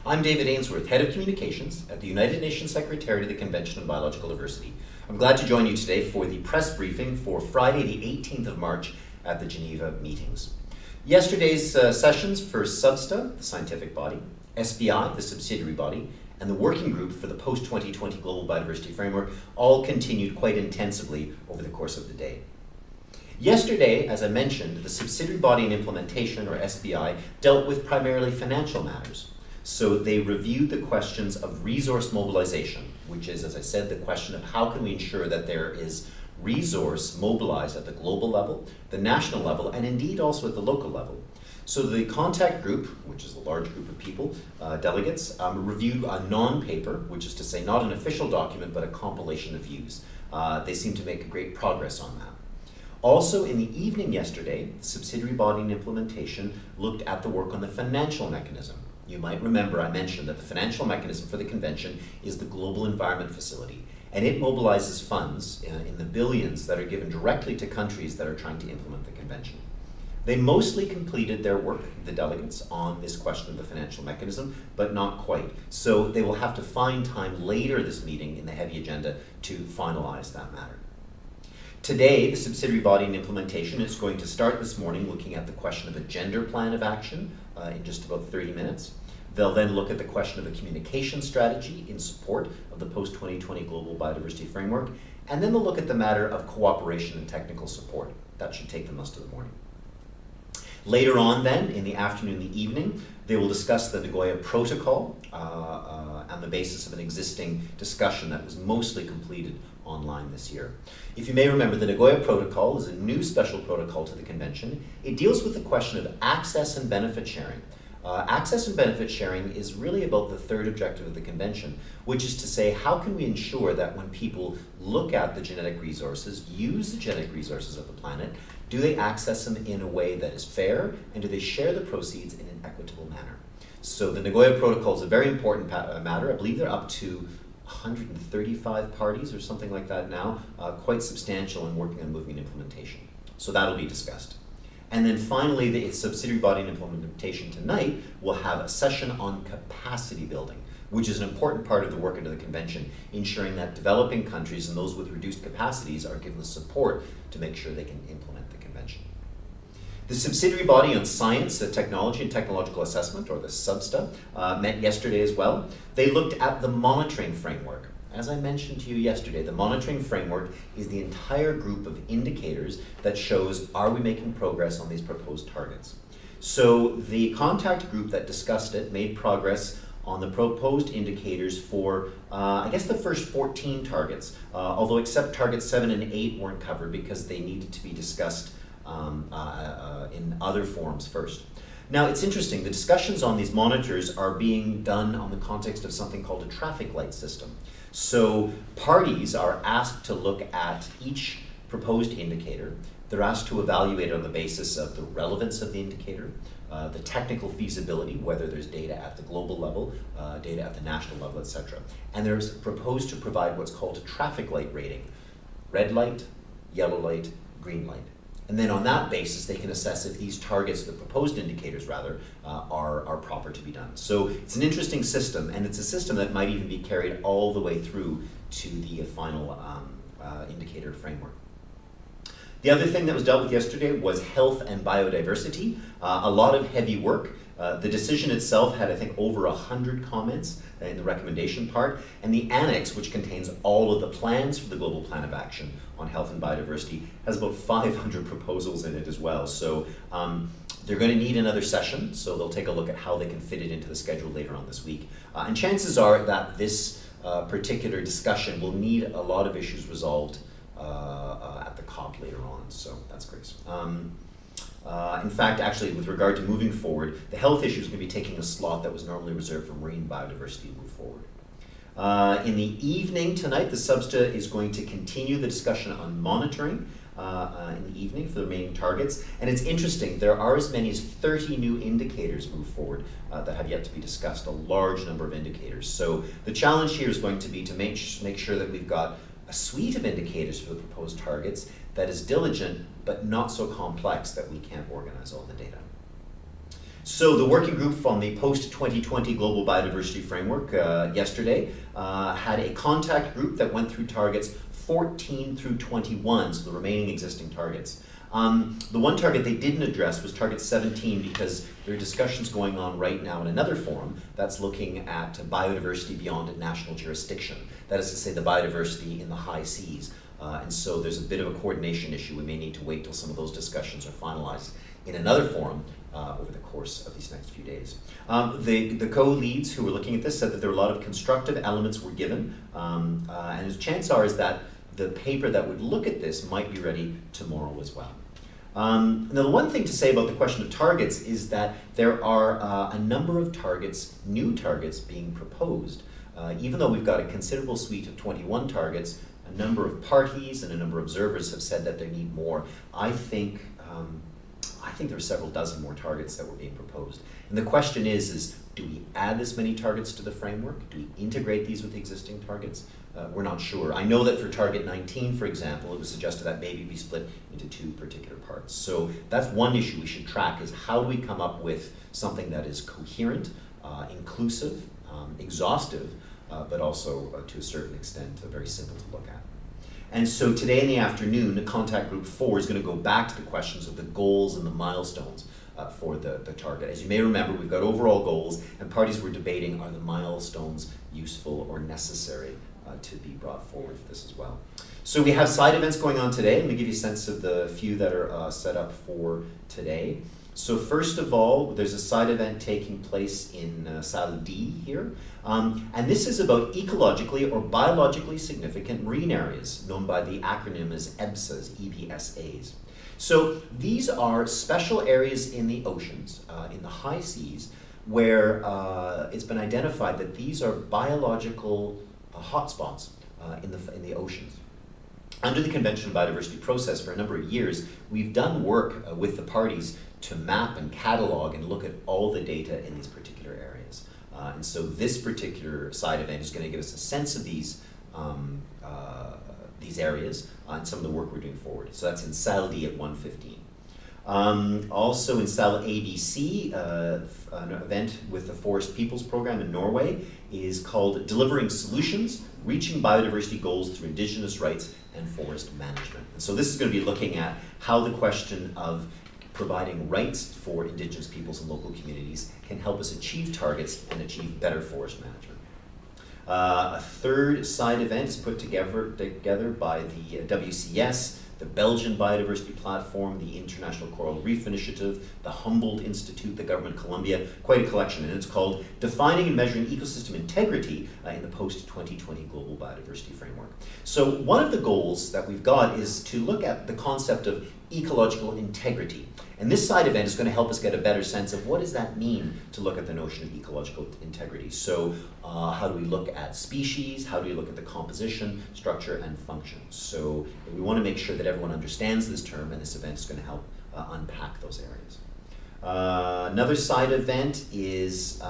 I'm David Ainsworth, Head of Communications at the United Nations Secretariat of the Convention on Biological Diversity. I'm glad to join you today for the press briefing for Friday the 18th of March at the Geneva meetings. Yesterday's sessions for SBSTA, the scientific body, SBI, the subsidiary body, and the working group for the post-2020 Global Biodiversity Framework all continued quite intensively over the course of the day. Yesterday, as I mentioned, the subsidiary body and implementation, or SBI, dealt with primarily financial matters. So they reviewed the questions of resource mobilization, which is, as I said, the question of how can we ensure that there is resource mobilized at the global level, the national level, and indeed also at the local level. So the contact group, which is a large group of people, delegates, reviewed a non-paper, which is to say not an official document, but a compilation of views. They seem to make great progress on that. Also, in the evening yesterday, the subsidiary body and implementation looked at the work on the financial mechanism. You might remember I mentioned that the financial mechanism for the convention is the Global Environment Facility, and it mobilizes funds in the billions that are given directly to countries that are trying to implement the convention. They mostly completed their work, the delegates, on this question of the financial mechanism, but not quite. So they will have to find time later this meeting in the heavy agenda to finalize that matter. Today, the subsidiary body and implementation is going to start this morning looking at the question of a gender plan of action in just about 30 minutes. They'll then look at the question of a communication strategy in support of the post-2020 Global Biodiversity Framework, and then they'll look at the matter of cooperation and technical support. That should take them most of the morning. Later on then, in the afternoon and the evening, they will discuss the Nagoya Protocol on the basis of an existing discussion that was mostly completed online this year. If you may remember, the Nagoya Protocol is a new special protocol to the convention. It deals with the question of access and benefit sharing. Access and benefit sharing is really about the third objective of the convention, which is to say, how can we ensure that when people look at the genetic resources, use the genetic resources of the planet, do they access them in a way that is fair, and do they share the proceeds in an equitable manner? So the Nagoya Protocol is a very important matter. I believe they're up to 135 parties or something like that now, quite substantial in working on moving implementation. So that'll be discussed. And then finally, the subsidiary body and implementation tonight will have a session on capacity building, which is an important part of the work into the convention, ensuring that developing countries and those with reduced capacities are given the support to make sure they can implement the convention. The subsidiary body on science, technology, and technological assessment, or the SBSTA, met yesterday as well. They looked at the monitoring framework. As I mentioned to you yesterday, the monitoring framework is the entire group of indicators that shows, are we making progress on these proposed targets? So the contact group that discussed it made progress on the proposed indicators for, I guess, the first 14 targets, although except targets 7 and 8 weren't covered because they needed to be discussed in other forums first. Now, it's interesting, the discussions on these monitors are being done on the context of something called a traffic light system. So parties are asked to look at each proposed indicator. They're asked to evaluate it on the basis of the relevance of the indicator, the technical feasibility, whether there's data at the global level, data at the national level, etc. And they're proposed to provide what's called a traffic light rating: red light, yellow light, green light. And then on that basis, they can assess if these targets, the proposed indicators rather, are proper to be done. So it's an interesting system, and it's a system that might even be carried all the way through to the final indicator framework. The other thing that was dealt with yesterday was health and biodiversity. A lot of heavy work. The decision itself had, I think, over 100 comments in the recommendation part, and the annex, which contains all of the plans for the Global Plan of Action on Health and Biodiversity, has about 500 proposals in it as well. So they're going to need another session, so they'll take a look at how they can fit it into the schedule later on this week. And chances are that this particular discussion will need a lot of issues resolved at the COP later on, so that's great. In fact, actually, with regard to moving forward, the health issue is going to be taking a slot that was normally reserved for marine biodiversity to move forward. In the evening tonight, the SBSTA is going to continue the discussion on monitoring in the evening for the remaining targets. And it's interesting, there are as many as 30 new indicators move forward that have yet to be discussed, a large number of indicators. So the challenge here is going to be to make sure that we've got a suite of indicators for the proposed targets that is diligent but not so complex that we can't organize all the data. So the working group from the post-2020 Global Biodiversity Framework yesterday had a contact group that went through targets 14 through 21, so the remaining existing targets. The one target they didn't address was target 17 because there are discussions going on right now in another forum that's looking at biodiversity beyond national jurisdiction. That is to say, the biodiversity in the high seas. And so there's a bit of a coordination issue. We may need to wait till some of those discussions are finalized in another forum over the course of these next few days. The co-leads who were looking at this said that there were a lot of constructive elements were given, and the chance is that the paper that would look at this might be ready tomorrow as well. Now, the one thing to say about the question of targets is that there are a number of targets, new targets, being proposed. Even though we've got a considerable suite of 21 targets, a number of parties and a number of observers have said that they need more. I think there are several dozen more targets that were being proposed. And the question is do we add this many targets to the framework? Do we integrate these with the existing targets? We're not sure. I know that for target 19, for example, it was suggested that maybe be split into two particular parts. So that's one issue we should track, is how do we come up with something that is coherent, inclusive, exhaustive, but also to a certain extent very simple to look at. And so today in the afternoon, the contact group 4 is going to go back to the questions of the goals and the milestones for the target. As you may remember, we've got overall goals, and parties were debating, are the milestones useful or necessary to be brought forward for this as well. So we have side events going on today. Let me give you a sense of the few that are set up for today. So first of all, there's a side event taking place in Salle D here. And this is about ecologically or biologically significant marine areas, known by the acronym as EBSAs, EBSAs. So these are special areas in the oceans, in the high seas, where it's been identified that these are biological hotspots in the oceans. Under the Convention on Biodiversity process for a number of years, we've done work with the parties to map and catalog and look at all the data in these particular areas. And so this particular side event is going to give us a sense of these areas and some of the work we're doing forward. So that's in Salle D at 1:15. Also in Salle ABC, an event with the Forest Peoples Program in Norway is called Delivering Solutions, Reaching Biodiversity Goals Through Indigenous Rights and Forest Management. And so this is going to be looking at how the question of providing rights for Indigenous peoples and local communities can help us achieve targets and achieve better forest management. A third side event is put together by the WCS, the Belgian Biodiversity Platform, the International Coral Reef Initiative, the Humboldt Institute, the Government of Colombia, quite a collection, and it's called Defining and Measuring Ecosystem Integrity in the Post-2020 Global Biodiversity Framework. So one of the goals that we've got is to look at the concept of ecological integrity. And this side event is going to help us get a better sense of what does that mean to look at the notion of ecological integrity. So how do we look at species? How do we look at the composition, structure, and function? So we want to make sure that everyone understands this term, and this event is going to help unpack those areas. Another side event is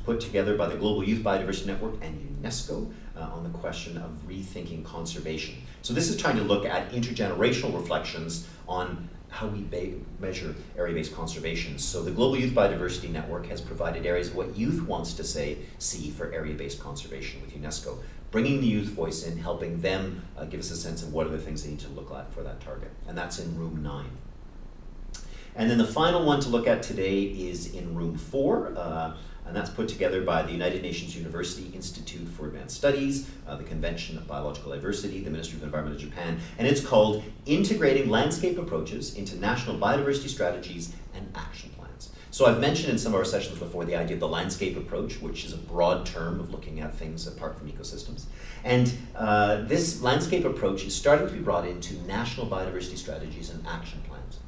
put together by the Global Youth Biodiversity Network and UNESCO on the question of rethinking conservation. So this is trying to look at intergenerational reflections on how we measure area-based conservation. So the Global Youth Biodiversity Network has provided areas of what youth wants to see for area-based conservation with UNESCO, bringing the youth voice in, helping them give us a sense of what are the things they need to look at for that target. And that's in room 9. And then the final one to look at today is in room 4, and that's put together by the United Nations University Institute for Advanced Studies, the Convention of Biological Diversity, the Ministry of Environment of Japan, and it's called Integrating Landscape Approaches into National Biodiversity Strategies and Action Plans. So I've mentioned in some of our sessions before the idea of the landscape approach, which is a broad term of looking at things apart from ecosystems. And this landscape approach is starting to be brought into national biodiversity strategies and action plans.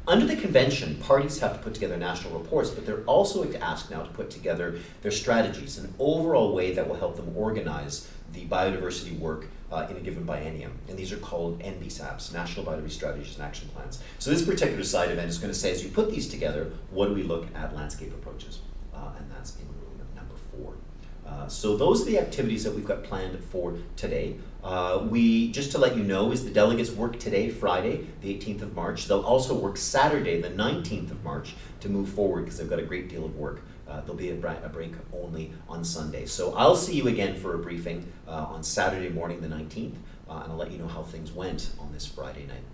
Under the convention, parties have to put together national reports, but they're also asked now to put together their strategies, an overall way that will help them organize the biodiversity work in a given biennium. And these are called NBSAPs, National Biodiversity Strategies and Action Plans. So this particular side event is going to say, as you put these together, what do we look at landscape approaches? And that's in room number 4. So those are the activities that we've got planned for today. Just to let you know, is the delegates work today, Friday, the 18th of March. They'll also work Saturday, the 19th of March, to move forward because they've got a great deal of work. There'll be a break only on Sunday. So I'll see you again for a briefing on Saturday morning, the 19th, and I'll let you know how things went on this Friday night.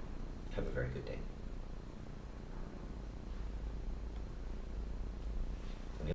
Have a very good day.